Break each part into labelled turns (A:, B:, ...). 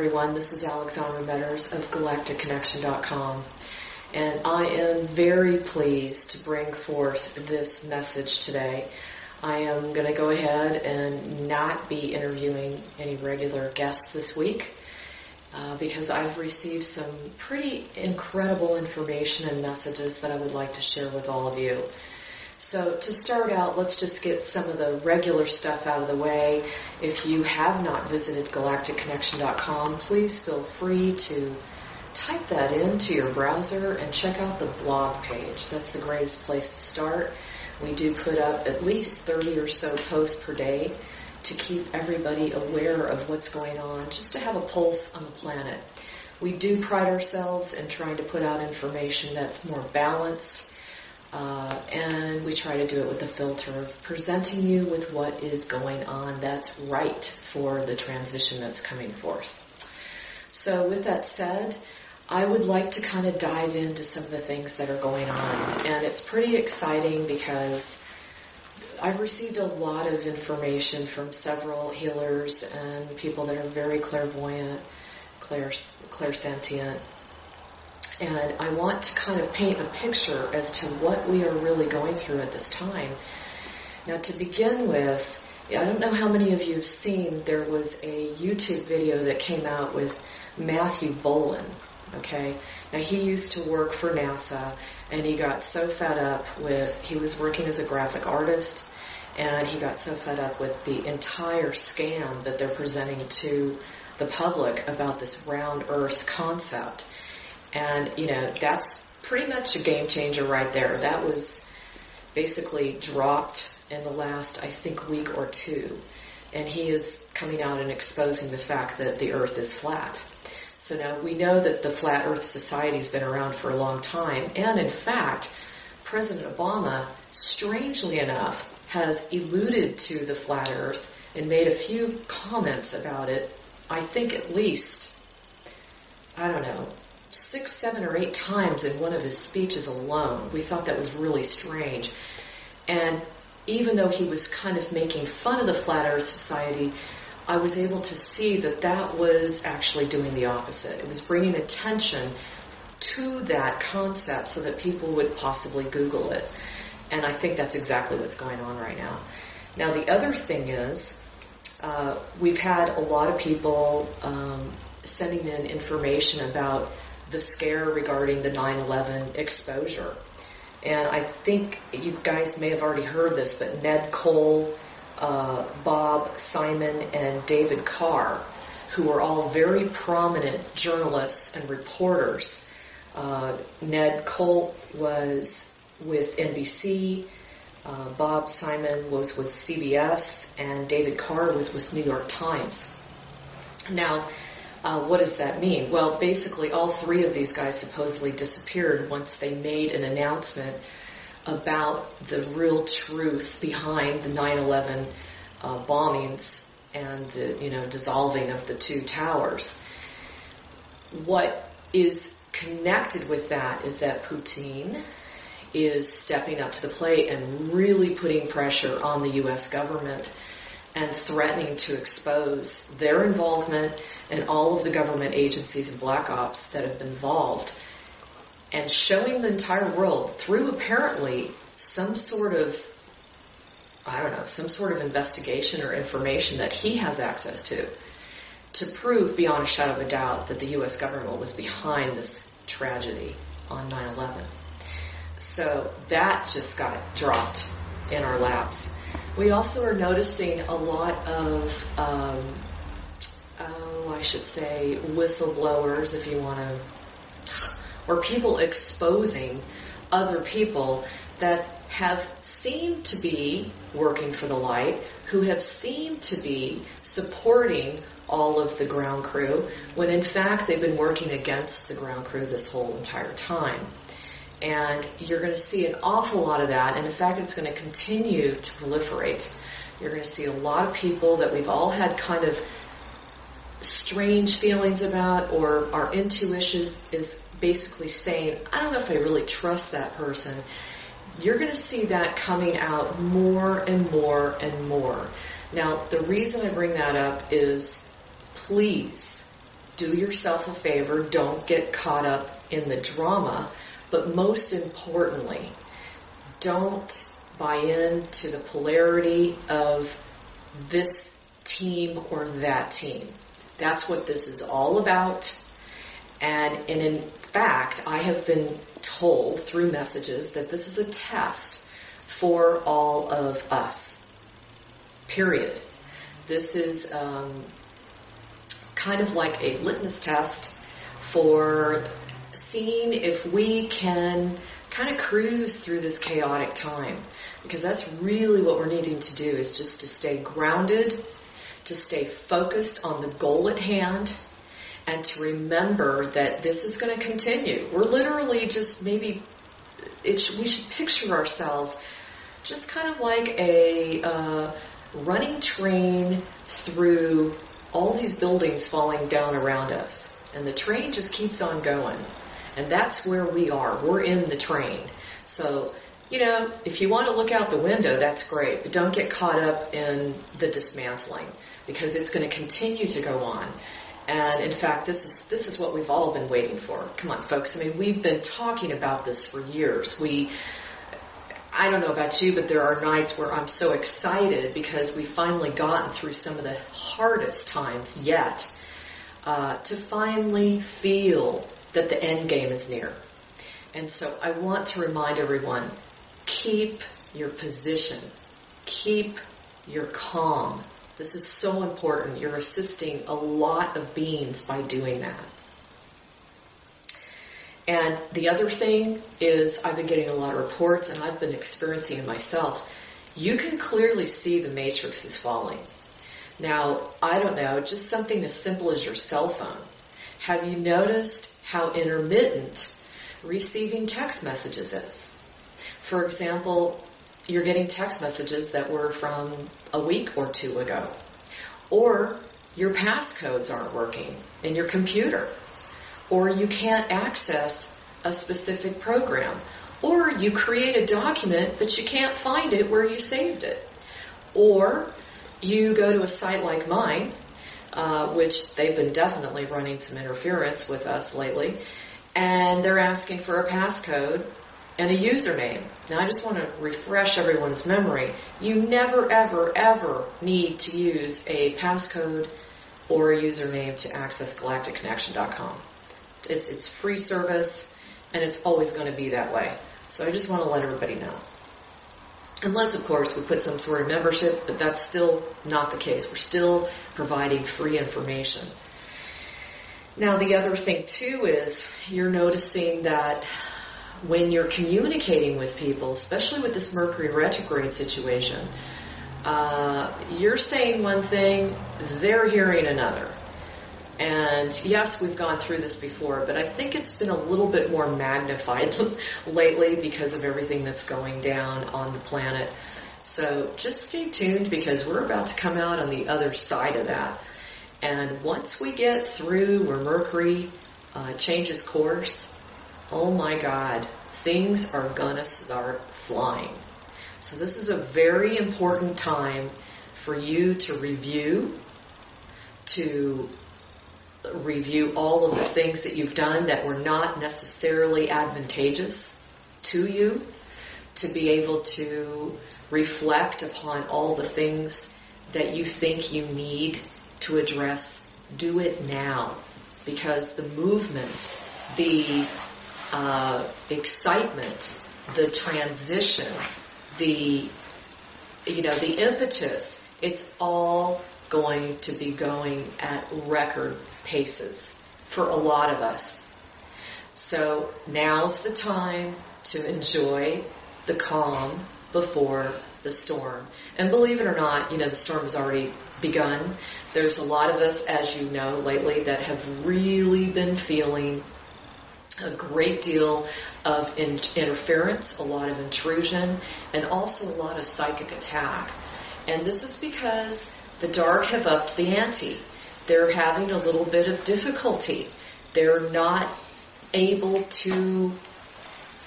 A: everyone. This is Alexandra Meadors of galacticconnection.com, and I am very pleased to bring forth this message today. I am going to go ahead and not be interviewing any regular guests this week because I've received some pretty incredible information and messages that I would like to share with all of you. So to start out, let's just get some of the regular stuff out of the way. If you have not visited galacticconnection.com, please feel free to type that into your browser and check out the blog page. That's the greatest place to start. We do put up at least 30 or so posts per day to keep everybody aware of what's going on, just to have a pulse on the planet. We do pride ourselves in trying to put out information that's more balanced, and we try to do it with the filter of presenting you with what is going on that's right for the transition that's coming forth. So with that said, I would like to kind of dive into some of the things that are going on. And it's pretty exciting because I've received a lot of information from several healers and people that are very clairvoyant, clairsentient. And I want to kind of paint a picture as to what we are really going through at this time. Now, to begin with, I don't know how many of you have seen, there was a YouTube video that came out with Matthew Boland, okay? Now, he used to work for NASA, and he got so fed up with, he was working as a graphic artist, and he got so fed up with the entire scam that they're presenting to the public about this round earth concept. And, you know, that's pretty much a game changer right there. That was basically dropped in the last, I think, week or two. And he is coming out and exposing the fact that the earth is flat. So now we know that the Flat Earth Society has been around for a long time. And in fact, President Obama, strangely enough, has alluded to the flat earth and made a few comments about it, I think at least, I don't know, 6, 7, or 8 times in one of his speeches alone. We thought that was really strange. And even though he was kind of making fun of the Flat Earth Society, I was able to see that that was actually doing the opposite. It was bringing attention to that concept so that people would possibly Google it. And I think that's exactly what's going on right now. Now, the other thing is, we've had a lot of people sending in information about the scare regarding the 9/11 exposure. And I think you guys may have already heard this, but Ned Cole, Bob Simon, and David Carr, who are all very prominent journalists and reporters. Ned Cole was with NBC, Bob Simon was with CBS, and David Carr was with New York Times. Now, what does that mean? Well, basically, all 3 of these guys supposedly disappeared once they made an announcement about the real truth behind the 9/11 bombings and the, dissolving of the 2 towers. What is connected with that is that Putin is stepping up to the plate and really putting pressure on the U.S. government and threatening to expose their involvement and all of the government agencies and black ops that have been involved, and showing the entire world through apparently some sort of, some sort of investigation or information that he has access to prove beyond a shadow of a doubt that the U.S. government was behind this tragedy on 9/11. So that just got dropped in our laps. We also are noticing a lot of, whistleblowers, if you want to, or people exposing other people that have seemed to be working for the light, who have seemed to be supporting all of the ground crew, when in fact they've been working against the ground crew this whole entire time. And you're going to see an awful lot of that, and in fact it's going to continue to proliferate. You're going to see a lot of people that we've all had kind of strange feelings about, or our intuition is basically saying, I don't know if I really trust that person. You're going to see that coming out more and more and more. Now, the reason I bring that up is, please, do yourself a favor, don't get caught up in the drama, but most importantly, don't buy into the polarity of this team or that team. That's what this is all about. And in fact, I have been told through messages that this is a test for all of us. Period. This is kind of like a litmus test for seeing if we can kind of cruise through this chaotic time. Because that's really what we're needing to do, is just to stay grounded, to stay focused on the goal at hand, and to remember that this is going to continue. We're literally just we should picture ourselves just kind of like a running train through all these buildings falling down around us. And the train just keeps on going. And that's where we are. We're in the train. So, if you want to look out the window, that's great. But don't get caught up in the dismantling, because it's going to continue to go on. And in fact, this is what we've all been waiting for. Come on, folks. We've been talking about this for years. I don't know about you, but there are nights where I'm so excited because we've finally gotten through some of the hardest times yet, to finally feel that the end game is near. And so I want to remind everyone, keep your position. Keep your calm. This is so important. You're assisting a lot of beings by doing that. And the other thing is, I've been getting a lot of reports, and I've been experiencing it myself. You can clearly see the matrix is falling. Now, I don't know, just something as simple as your cell phone. Have you noticed how intermittent receiving text messages is? For example, you're getting text messages that were from a week or two ago. Or your passcodes aren't working in your computer. Or you can't access a specific program. Or you create a document, but you can't find it where you saved it. Or you go to a site like mine, which they've been definitely running some interference with us lately, and they're asking for a passcode and a username. Now, I just want to refresh everyone's memory. You never, ever, ever need to use a passcode or a username to access galacticconnection.com. It's free service, and it's always going to be that way. So I just want to let everybody know. Unless, of course, we put some sort of membership, but that's still not the case. We're still providing free information. Now, the other thing, too, is you're noticing that when you're communicating with people, especially with this Mercury retrograde situation, you're saying one thing, they're hearing another. And yes, we've gone through this before, but I think it's been a little bit more magnified lately because of everything that's going down on the planet. So just stay tuned, because we're about to come out on the other side of that. And once we get through where Mercury changes course, oh my God, things are going to start flying. So this is a very important time for you to review all of the things that you've done that were not necessarily advantageous to you, to be able to reflect upon all the things that you think you need to address. Do it now, because the movement, the excitement, the transition, the impetus, it's all going to be going at record paces for a lot of us. So now's the time to enjoy the calm before the storm. And believe it or not, the storm has already begun. There's a lot of us, as you know, lately that have really been feeling a great deal of interference, a lot of intrusion, and also a lot of psychic attack. And this is because the dark have upped the ante. They're having a little bit of difficulty. They're not able to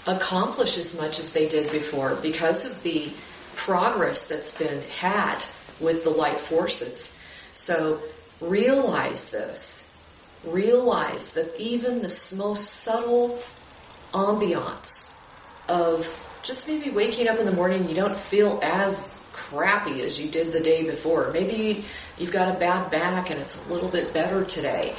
A: accomplish as much as they did before because of the progress that's been had with the light forces. So realize this. realize that even the most subtle ambiance of just maybe waking up in the morning, you don't feel as crappy as you did the day before. Maybe you've got a bad back and it's a little bit better today.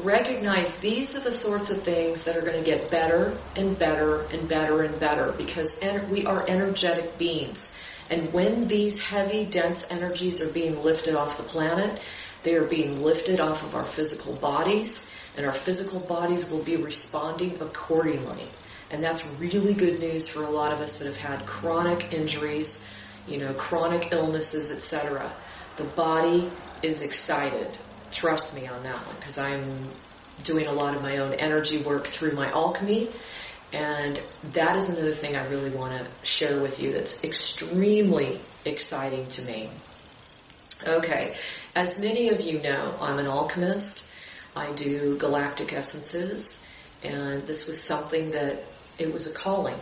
A: Recognize these are the sorts of things that are going to get better and better and better and better, because we are energetic beings. And when these heavy, dense energies are being lifted off the planet, they are being lifted off of our physical bodies, and our physical bodies will be responding accordingly. And that's really good news for a lot of us that have had chronic injuries, chronic illnesses, etc. The body is excited. Trust me on that one, because I'm doing a lot of my own energy work through my alchemy, and that is another thing I really want to share with you that's extremely exciting to me. Okay, as many of you know, I'm an alchemist. I do galactic essences, and this was something that, it was a calling.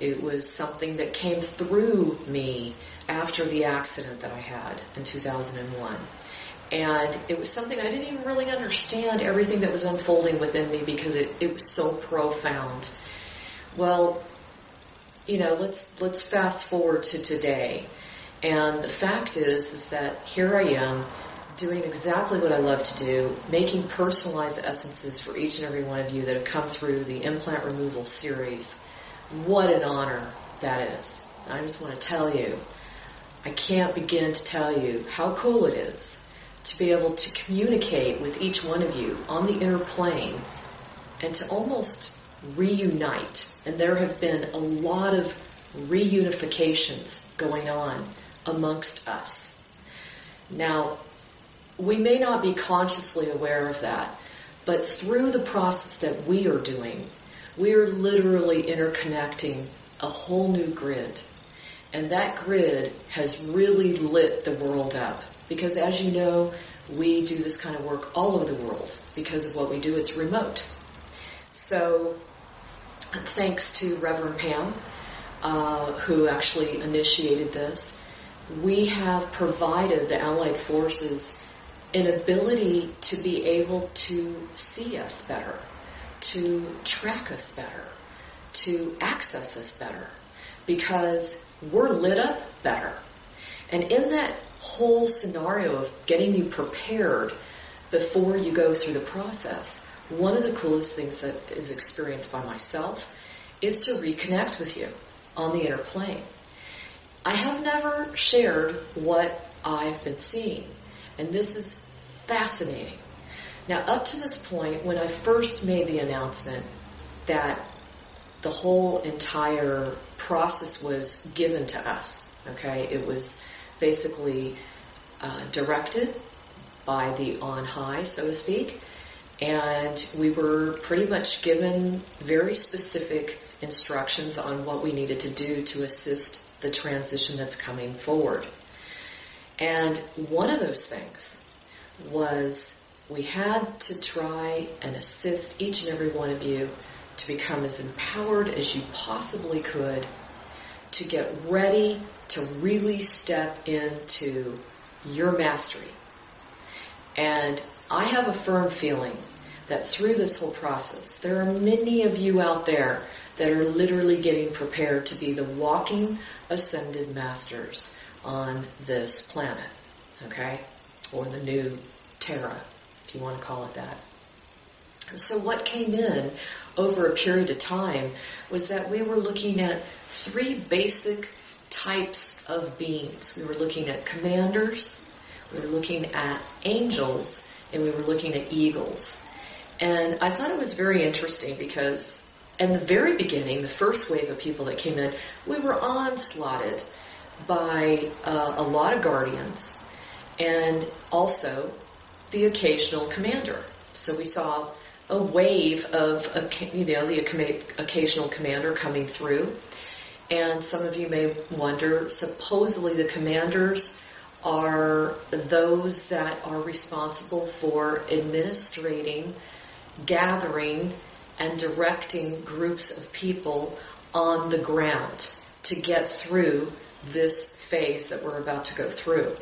A: It was something that came through me after the accident that I had in 2001. And it was something I didn't even really understand everything that was unfolding within me, because it was so profound. Well, let's fast forward to today. And the fact is that here I am doing exactly what I love to do, making personalized essences for each and every one of you that have come through the implant removal series. What an honor that is. I just want to tell you, I can't begin to tell you how cool it is to be able to communicate with each one of you on the inner plane and to almost reunite. And there have been a lot of reunifications going on amongst us. Now, we may not be consciously aware of that, but through the process that we are doing, we are literally interconnecting a whole new grid. And that grid has really lit the world up. Because as you know, we do this kind of work all over the world. Because of what we do, it's remote. So, thanks to Reverend Pam, who actually initiated this, we have provided the Allied Forces an ability to be able to see us better, to track us better, to access us better, because we're lit up better. And in that whole scenario of getting you prepared before you go through the process, one of the coolest things that is experienced by myself is to reconnect with you on the inner plane. I have never shared what I've been seeing, and this is fascinating. Now, up to this point, when I first made the announcement that the whole entire process was given to us, okay, it was basically directed by the on high, so to speak, and we were pretty much given very specific instructions on what we needed to do to assist the transition that's coming forward. And one of those things was we had to try and assist each and every one of you to become as empowered as you possibly could, to get ready to really step into your mastery. And I have a firm feeling that through this whole process, there are many of you out there that are literally getting prepared to be the walking ascended masters on this planet, okay? Or the new Terra, if you want to call it that. So what came in over a period of time was that we were looking at three basic types of beings. We were looking at commanders, we were looking at angels, and we were looking at eagles. And I thought it was very interesting because in the very beginning, the first wave of people that came in, we were onslaughted by a lot of guardians and also the occasional commander. So we saw a wave of the occasional commander coming through. And some of you may wonder, supposedly the commanders are those that are responsible for administrating, gathering, and directing groups of people on the ground to get through this phase that we're about to go through.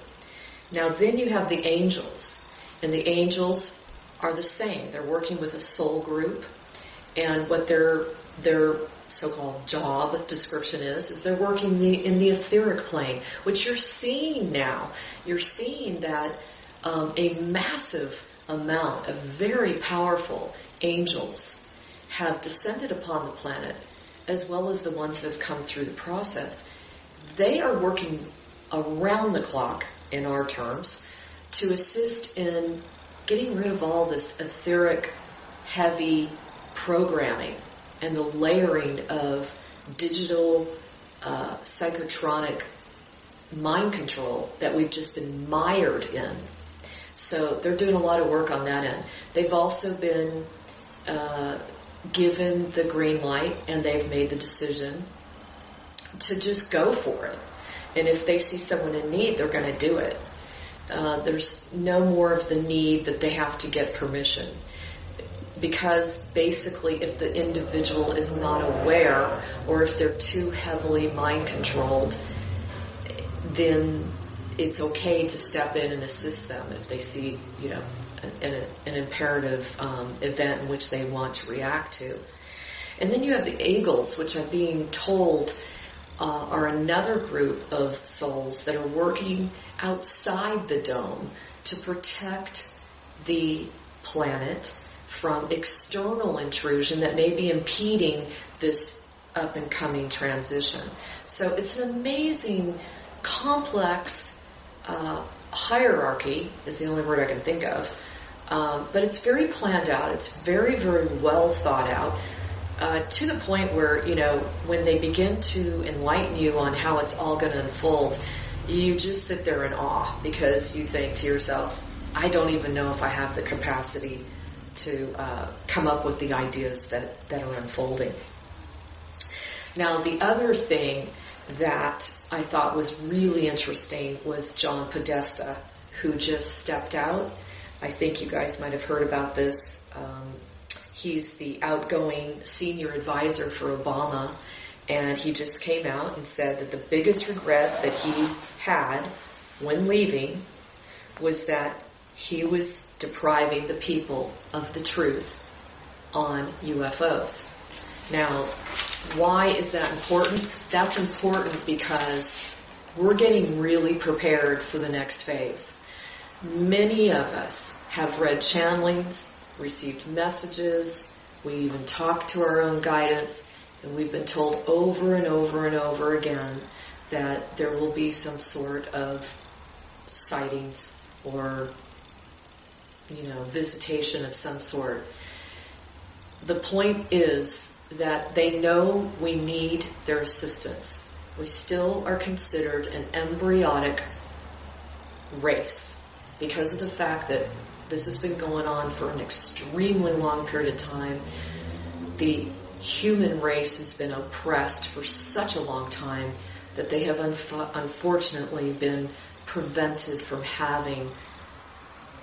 A: Now then you have the angels, and the angels are the same. They're working with a soul group, and what their so-called job description is they're working in the etheric plane, which you're seeing now. You're seeing that a massive amount of very powerful angels have descended upon the planet, as well as the ones that have come through the process. They are working around the clock, in our terms, to assist in getting rid of all this etheric, heavy programming and the layering of digital, psychotronic mind control that we've just been mired in. So they're doing a lot of work on that end. They've also been given the green light, and they've made the decision to just go for it. And if they see someone in need, they're going to do it. There's no more of the need that they have to get permission. Because basically, if the individual is not aware, or if they're too heavily mind controlled, then it's okay to step in and assist them if they see, an imperative event in which they want to react to. And then you have the Eagles, which I'm being told are another group of souls that are working outside the dome to protect the planet from external intrusion that may be impeding this up-and-coming transition. So it's an amazing, complex hierarchy, is the only word I can think of. But it's very planned out. It's very, very well thought out. To the point where, when they begin to enlighten you on how it's all going to unfold, you just sit there in awe, because you think to yourself, I don't even know if I have the capacity to come up with the ideas that are unfolding. Now, the other thing that I thought was really interesting was John Podesta, who just stepped out. I think you guys might have heard about this. He's the outgoing senior advisor for Obama, and he just came out and said that the biggest regret that he had when leaving was that he was depriving the people of the truth on UFOs. Now, why is that important? That's important because we're getting really prepared for the next phase. Many of us have read channelings, received messages, we even talked to our own guidance, and we've been told over and over and over again that there will be some sort of sightings or, visitation of some sort. The point is that they know we need their assistance. We still are considered an embryonic race because of the fact that this has been going on for an extremely long period of time. The human race has been oppressed for such a long time that they have unfortunately been prevented from having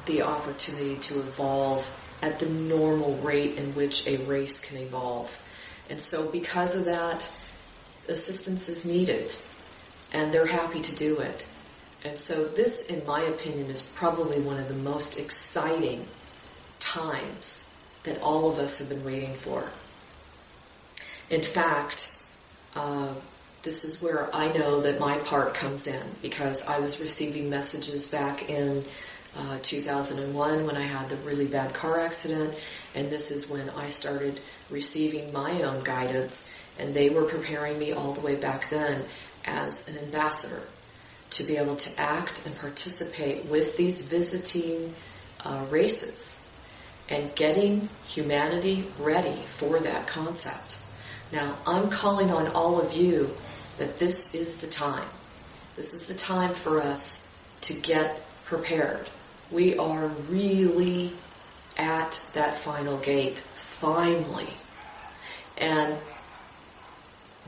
A: the opportunity to evolve at the normal rate in which a race can evolve. And so because of that, assistance is needed, and they're happy to do it. And so this, in my opinion, is probably one of the most exciting times that all of us have been waiting for. In fact, this is where I know that my part comes in, because I was receiving messages back in 2001 when I had the really bad car accident, and this is when I started receiving my own guidance, and they were preparing me all the way back then as an ambassador to be able to act and participate with these visiting races and getting humanity ready for that concept. Now, I'm calling on all of you that this is the time. This is the time for us to get prepared. We are really at that final gate, finally. And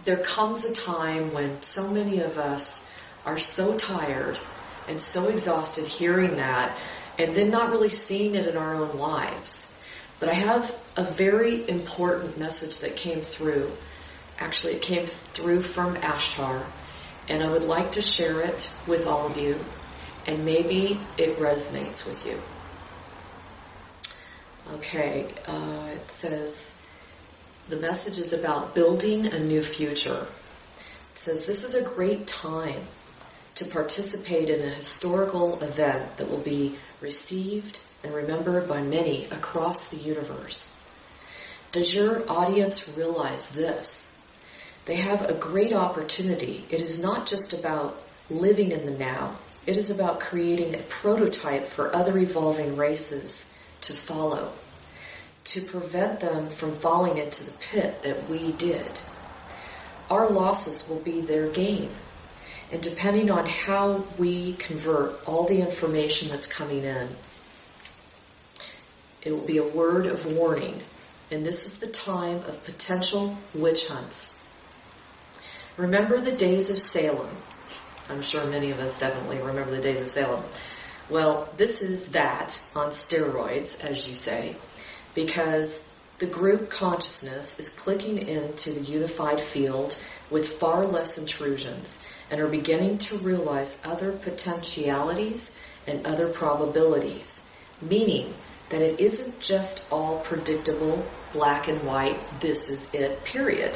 A: there comes a time when so many of us are so tired and so exhausted hearing that, and then not really seeing it in our own lives. But I have a very important message that came through. Actually, it came through from Ashtar, and I would like to share it with all of you, and maybe it resonates with you. Okay, it says the message is about building a new future. It says this is a great time to participate in a historical event that will be received and remembered by many across the universe. Does your audience realize this? They have a great opportunity. It is not just about living in the now. It is about creating a prototype for other evolving races to follow, to prevent them from falling into the pit that we did. Our losses will be their gain. And depending on how we convert all the information that's coming in, it will be a word of warning. And this is the time of potential witch hunts. Remember the days of Salem. I'm sure many of us definitely remember the days of Salem. Well, this is that on steroids, as you say, because the group consciousness is clicking into the unified field with far less intrusions and are beginning to realize other potentialities and other probabilities, meaning that it isn't just all predictable, black and white, this is it, period.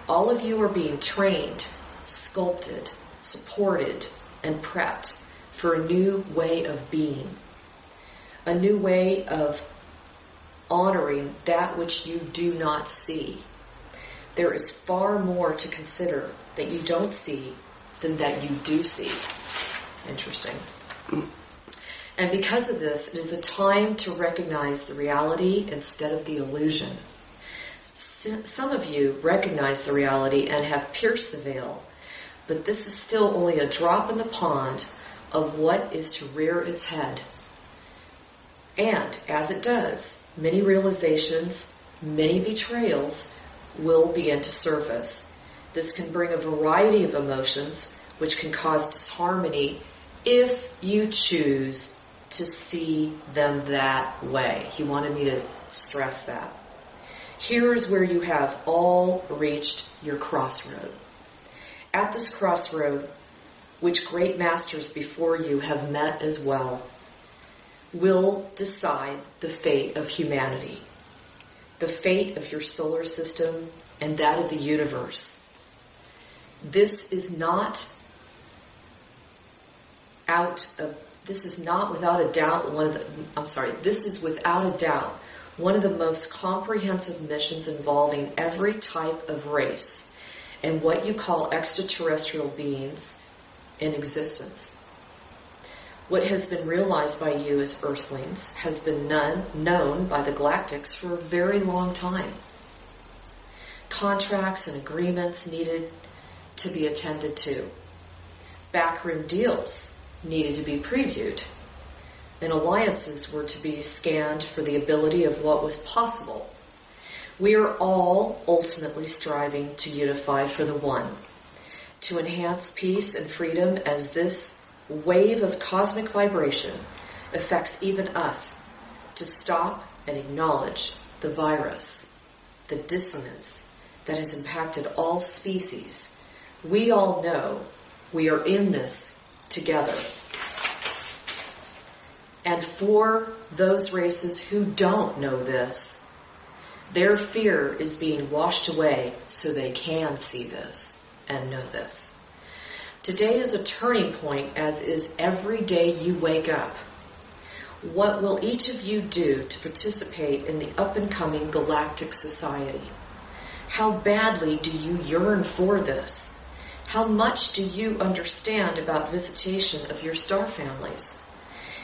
A: All of you are being trained, sculpted, supported, and prepped for a new way of being, a new way of honoring that which you do not see. There is far more to consider that you don't see than that you do see. Interesting. And because of this, it is a time to recognize the reality instead of the illusion. Some of you recognize the reality and have pierced the veil, but this is still only a drop in the pond of what is to rear its head. And as it does, many realizations, many betrayals will begin to surface. This can bring a variety of emotions, which can cause disharmony if you choose to see them that way. He wanted me to stress that. Here is where you have all reached your crossroad. At this crossroad, which great masters before you have met as well, will decide the fate of humanity, the fate of your solar system and that of the universe. This is not without a doubt one of the most comprehensive missions involving every type of race and what you call extraterrestrial beings in existence. What has been realized by you as Earthlings has been known by the Galactics for a very long time. Contracts and agreements needed to be attended to. Backroom deals needed to be previewed. And alliances were to be scanned for the ability of what was possible. We are all ultimately striving to unify for the one, to enhance peace and freedom as this wave of cosmic vibration affects even us, to stop and acknowledge the virus, the dissonance that has impacted all species. We all know we are in this together. And for those races who don't know this, their fear is being washed away so they can see this and know this. Today is a turning point, as is every day you wake up. What will each of you do to participate in the up-and-coming galactic society? How badly do you yearn for this? How much do you understand about visitation of your star families?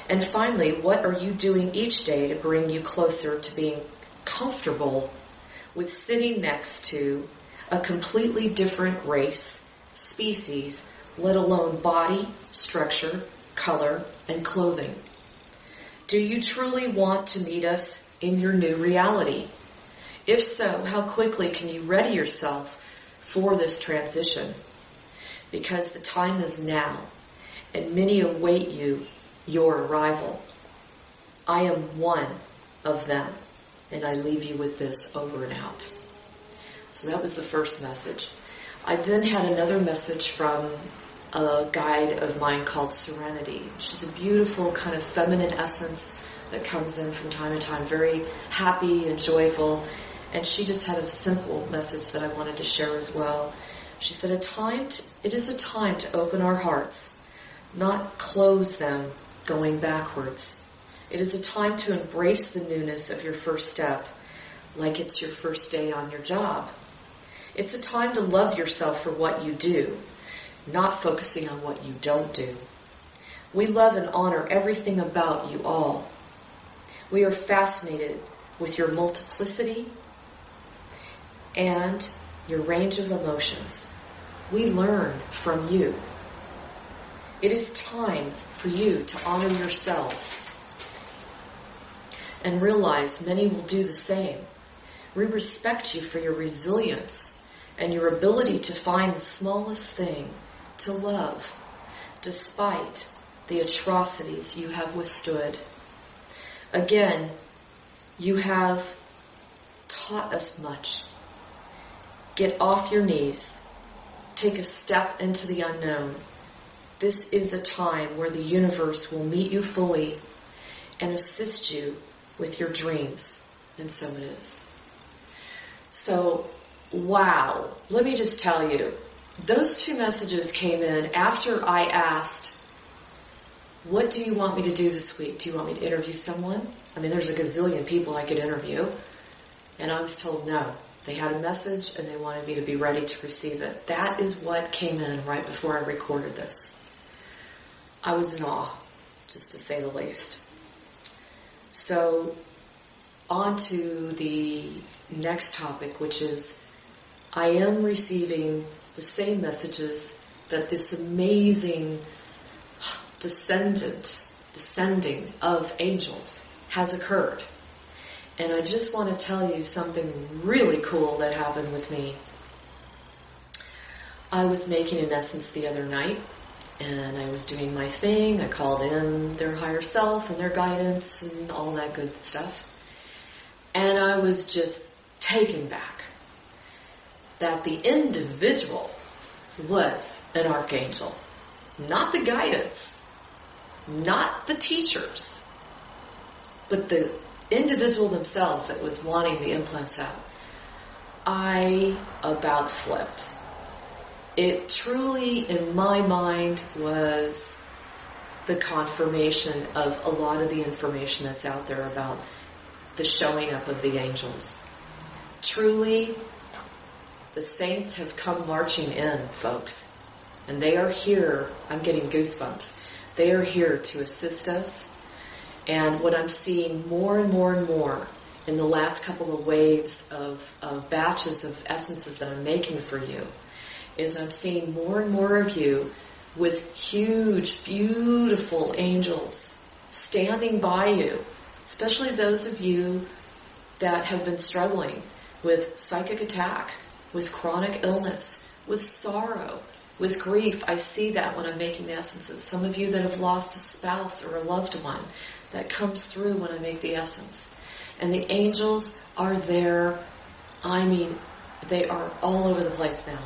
A: And finally, what are you doing each day to bring you closer to being comfortable with sitting next to a completely different race, species, let alone body, structure, color, and clothing? Do you truly want to meet us in your new reality? If so, how quickly can you ready yourself for this transition? Because the time is now, and many await your arrival. I am one of them, and I leave you with this over and out. So that was the first message. I then had another message from a guide of mine called Serenity. She's a beautiful kind of feminine essence that comes in from time to time, very happy and joyful. And she just had a simple message that I wanted to share as well. She said, it is a time to open our hearts, not close them going backwards. It is a time to embrace the newness of your first step, like it's your first day on your job. It's a time to love yourself for what you do, not focusing on what you don't do. We love and honor everything about you all. We are fascinated with your multiplicity and your range of emotions. We learn from you. It is time for you to honor yourselves and realize many will do the same. We respect you for your resilience and your ability to find the smallest thing to love, despite the atrocities you have withstood. Again, you have taught us much. Get off your knees. Take a step into the unknown. This is a time where the universe will meet you fully and assist you with your dreams. And so it is. So, wow. Let me just tell you, those two messages came in after I asked, what do you want me to do this week? Do you want me to interview someone? I mean, there's a gazillion people I could interview. And I was told no. They had a message and they wanted me to be ready to receive it. That is what came in right before I recorded this. I was in awe, just to say the least. So, on to the next topic, which is I am receiving the same messages that this amazing descending of angels has occurred. And I just want to tell you something really cool that happened with me. I was making an essence the other night, and I was doing my thing. I called in their higher self and their guidance and all that good stuff. And I was just taken back that the individual was an archangel, not the guidance, not the teachers, but the individual themselves that was wanting the implants out. I about flipped. It truly, in my mind, was the confirmation of a lot of the information that's out there about the showing up of the angels. Truly, the saints have come marching in, folks. And they are here. I'm getting goosebumps. They are here to assist us. And what I'm seeing more and more and more in the last couple of waves of batches of essences that I'm making for you is I'm seeing more and more of you with huge, beautiful angels standing by you, especially those of you that have been struggling with psychic attack, with chronic illness, with sorrow, with grief. I see that when I'm making the essences. Some of you that have lost a spouse or a loved one, that comes through when I make the essence. And the angels are there. I mean, they are all over the place now.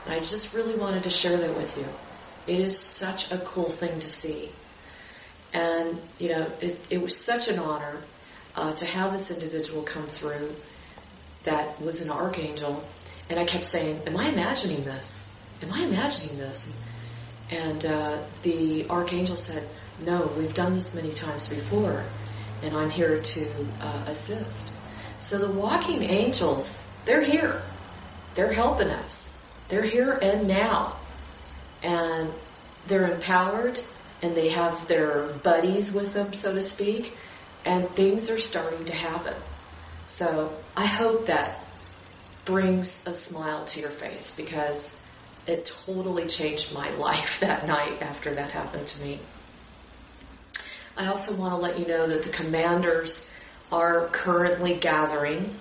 A: And I just really wanted to share that with you. It is such a cool thing to see. And, you know, it was such an honor to have this individual come through that was an archangel. And I kept saying, am I imagining this? Am I imagining this? And the archangel said, no, we've done this many times before, and I'm here to assist. So the walking angels, they're here. They're helping us. They're here and now. And they're empowered, and they have their buddies with them, so to speak, and things are starting to happen. So I hope that brings a smile to your face, because it totally changed my life that night after that happened to me. I also want to let you know that the commanders are currently gathering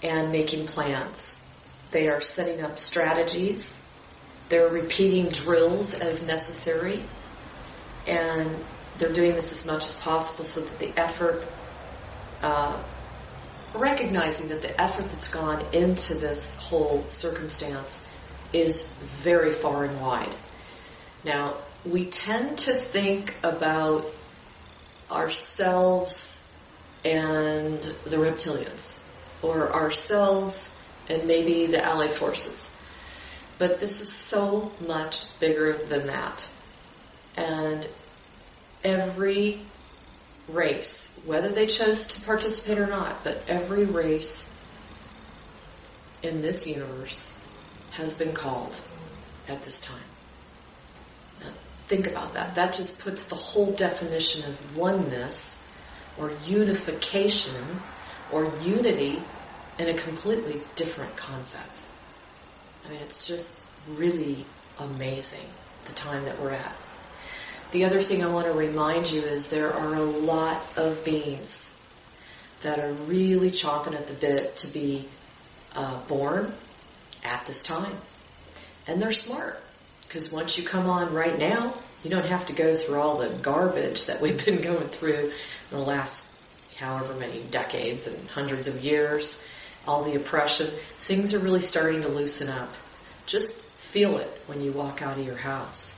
A: and making plans. They are setting up strategies. They're repeating drills as necessary. And they're doing this as much as possible so that the effort, recognizing that the effort that's gone into this whole circumstance is very far and wide. Now, we tend to think about ourselves and the reptilians, or ourselves and maybe the allied forces. But this is so much bigger than that. And every race, whether they chose to participate or not, but every race in this universe has been called at this time. Now, think about that. That just puts the whole definition of oneness or unification or unity in a completely different concept. I mean, it's just really amazing, the time that we're at. The other thing I want to remind you is there are a lot of beings that are really chomping at the bit to be born at this time. And they're smart, because once you come on right now, you don't have to go through all the garbage that we've been going through in the last however many decades and hundreds of years, all the oppression. Things are really starting to loosen up. Just feel it when you walk out of your house.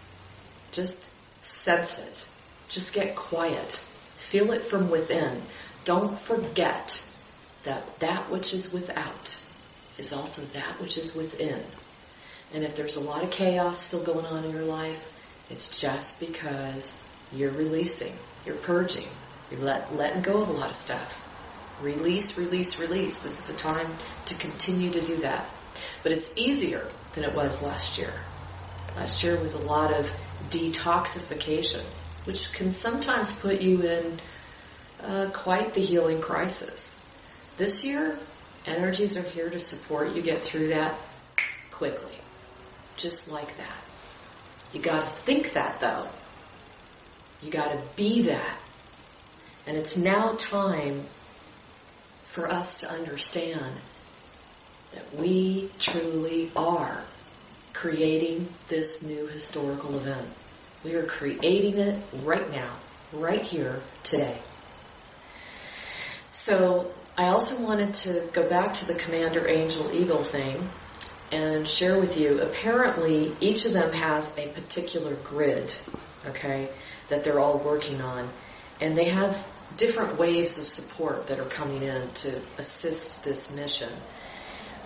A: Just sense it. Just get quiet. Feel it from within. Don't forget that that which is without is also that which is within. And if there's a lot of chaos still going on in your life, it's just because you're releasing, you're purging, you're letting go of a lot of stuff. Release, release, release. This is a time to continue to do that. But it's easier than it was last year. Last year was a lot of detoxification, which can sometimes put you in quite the healing crisis. This year, energies are here to support you get through that quickly. Just like that. You got to think that, though. You got to be that. And it's now time for us to understand that we truly are creating this new historical event. We are creating it right now, right here, today. So I also wanted to go back to the Commander Angel Eagle thing and share with you, apparently each of them has a particular grid, okay, that they're all working on. And they have different waves of support that are coming in to assist this mission.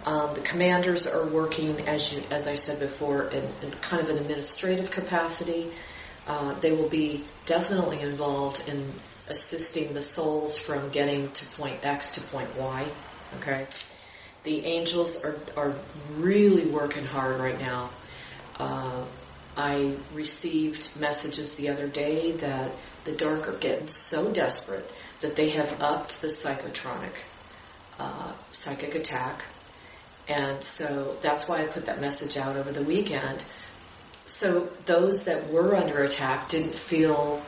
A: The commanders are working, as I said before, in kind of an administrative capacity. They will be definitely involved in assisting the souls from getting to point X to point Y, okay? The angels are really working hard right now. I received messages the other day that the dark are getting so desperate that they have upped the psychotronic psychic attack. And so that's why I put that message out over the weekend. So those that were under attack didn't feel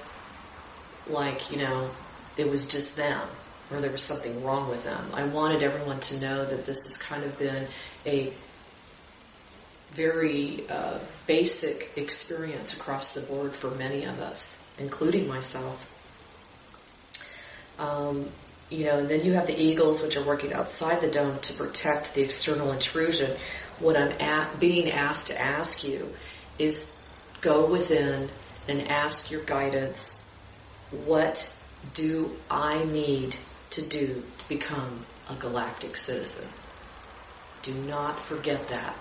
A: like, it was just them or there was something wrong with them. I wanted everyone to know that this has kind of been a very basic experience across the board for many of us, including myself. And then you have the eagles, which are working outside the dome to protect the external intrusion. What I'm being asked to ask you is go within and ask your guidance, what do I need to do to become a galactic citizen? Do not forget that.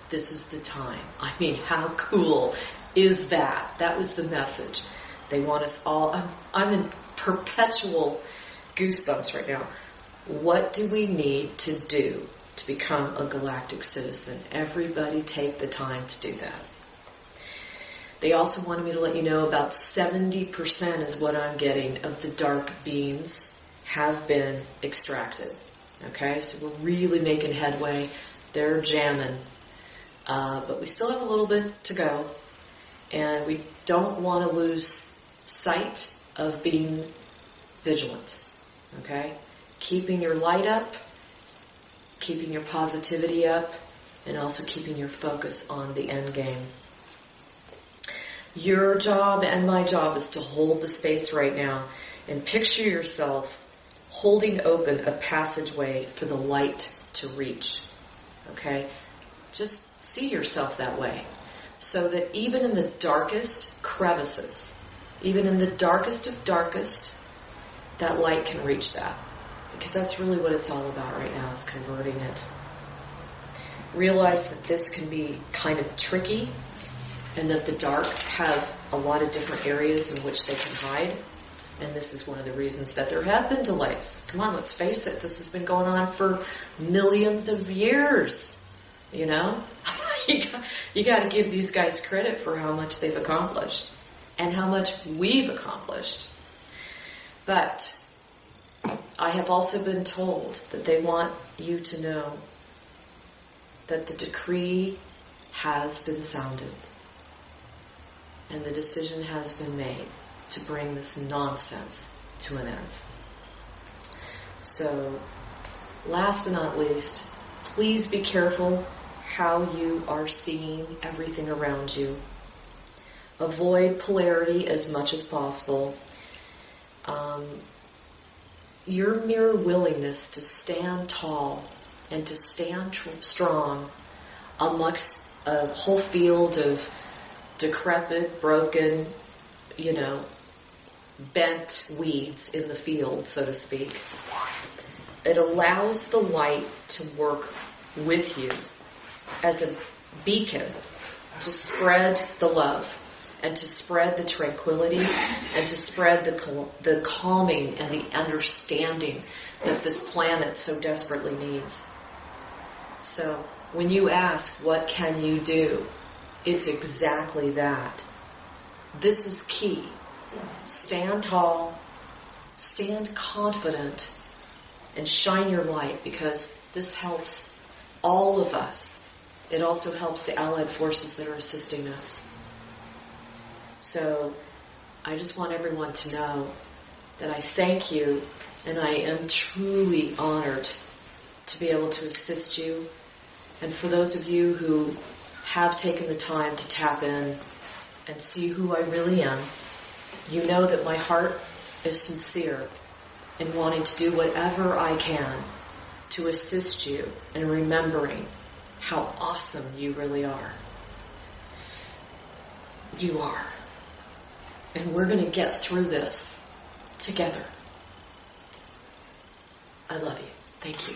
A: This is the time. I mean, how cool is that? That was the message. They want us all. I'm in perpetual goosebumps right now. What do we need to do to become a galactic citizen? Everybody take the time to do that. They also wanted me to let you know about 70% is what I'm getting of the dark beams have been extracted. Okay, so we're really making headway. They're jamming. But we still have a little bit to go. And we don't want to lose sight of being vigilant. Okay? Keeping your light up, keeping your positivity up, and also keeping your focus on the end game. Your job and my job is to hold the space right now and picture yourself holding open a passageway for the light to reach. Okay? Just see yourself that way. so that even in the darkest crevices, even in the darkest of darkest, that light can reach that. Because that's really what it's all about right now, is converting it. Realize that this can be kind of tricky, and that the dark have a lot of different areas in which they can hide. And this is one of the reasons that there have been delays. Come on, let's face it, this has been going on for millions of years. You know? You got to give these guys credit for how much they've accomplished and how much we've accomplished. But I have also been told that they want you to know that the decree has been sounded and the decision has been made to bring this nonsense to an end. So, last but not least, please be careful how you are seeing everything around you. Avoid polarity as much as possible. Your mere willingness to stand tall and to stand strong amongst a whole field of decrepit, broken, bent weeds in the field, so to speak, it allows the light to work with you as a beacon to spread the love and to spread the tranquility and to spread the calming and the understanding that this planet so desperately needs. So when you ask, what can you do? It's exactly that. This is key. Stand tall, stand confident, and shine your light, because this helps all of us. It also helps the allied forces that are assisting us. So I just want everyone to know that I thank you, and I am truly honored to be able to assist you. And for those of you who have taken the time to tap in and see who I really am, you know that my heart is sincere in wanting to do whatever I can to assist you in remembering how awesome you really are. You are. And we're going to get through this together. I love you. Thank you.